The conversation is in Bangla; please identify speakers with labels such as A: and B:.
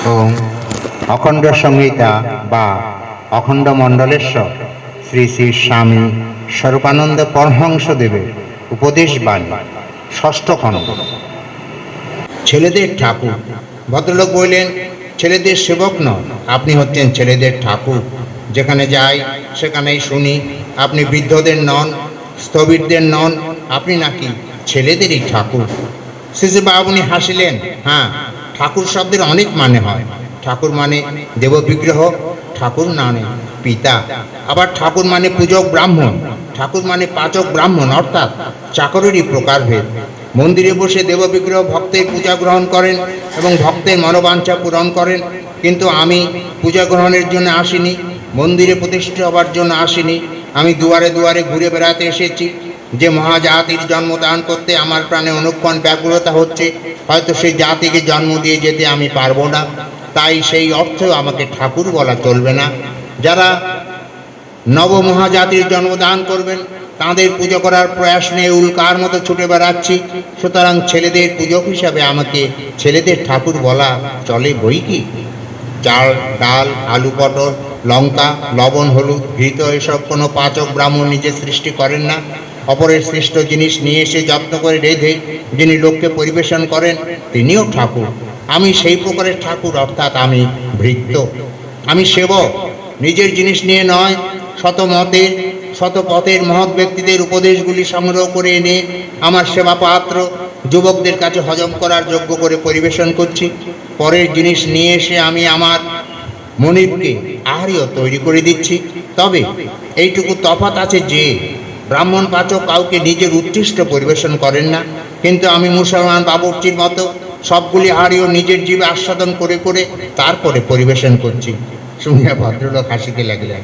A: ওম অখণ্ড সংহিতা বা অখণ্ড মণ্ডলেশ্বর শ্রী শ্রী স্বামী স্বরূপানন্দ পরমহংসদেবের উপদেশ বাণী ষষ্ঠ খণ্ড। ছেলেদের ঠাকুর। ভদ্রলোক বললেন, ছেলেদের সেবক নন, আপনি হচ্ছেন ছেলেদের ঠাকুর। যেখানে যাই সেখানেই শুনি আপনি বৃদ্ধদের নন, স্থবিরদের নন, আপনি নাকি ছেলেদেরই ঠাকুর। শ্রী বাবুনি হাসিলেন। হ্যাঁ, ঠাকুর শব্দের অনেক মানে হয়। ঠাকুর মানে দেববিগ্রহ, ঠাকুর মানে পিতা, আবার ঠাকুর মানে পূজক ব্রাহ্মণ, ঠাকুর মানে পাচক ব্রাহ্মণ, অর্থাৎ চাকরেরই প্রকারভেদ। মন্দিরে বসে দেববিগ্রহ ভক্তের পূজা গ্রহণ করেন এবং ভক্তের মনোবাঞ্ছা পূরণ করেন, কিন্তু আমি পূজা গ্রহণের জন্য আসিনি, মন্দিরে প্রতিষ্ঠিত হবার জন্য আসিনি। আমি দুয়ারে দুয়ারে ঘুরে বেড়াতে এসেছি। যে মহাজাতির জন্মদান করতে আমার প্রাণে অনুক্ষণ ব্যাকুলতা হচ্ছে, হয়তো সেই জাতিকে জন্ম দিয়ে যেতে আমি পারবো না, তাই সেই অর্থেও আমাকে ঠাকুর বলা চলবে না। যারা নব মহাজাতির জন্মদান করবেন তাঁদের পুজো করার প্রয়াস নিয়ে উল্কার মতো ছুটে বেড়াচ্ছি, সুতরাং ছেলেদের পূজক হিসাবে আমাকে ছেলেদের ঠাকুর বলা চলে বই কি? চাল ডাল আলু পটল লঙ্কা লবণ হলুদ ঘৃত এসব কোনো পাচক ব্রাহ্মণ নিজে সৃষ্টি করেন না। অপরের সৃষ্ট জিনিস নিয়ে এসে যত্ন করে রেঁধে যিনি লোককে পরিবেশন করেন তিনিও ঠাকুর। আমি সেই প্রকারের ঠাকুর, অর্থাৎ আমি ভৃত্য, আমি সেবক। নিজের জিনিস নিয়ে নয়, শত মতের শত পথের মহৎ ব্যক্তিদের উপদেশগুলি সংগ্রহ করে এনে আমার সেবা পাত্র যুবকদের কাছে হজম করার যোগ্য করে পরিবেশন করছি। পরের জিনিস নিয়ে এসে আমি আমার মনিবকে আহারীয় তৈরি করে দিচ্ছি। তবে এইটুকু তফাৎ আছে যে ব্রাহ্মণ পাচক কাউকে নিজের উচ্ছিষ্ট পরিবেশন করেন না, কিন্তু আমি মুসলমান বাবুর্চির মতো সবগুলি আহারীয় নিজের জীবে আস্বাদন করে করে তারপরে পরিবেশন করছি। শুনিয়া ভদ্রলোক হাসিতে লাগলেন।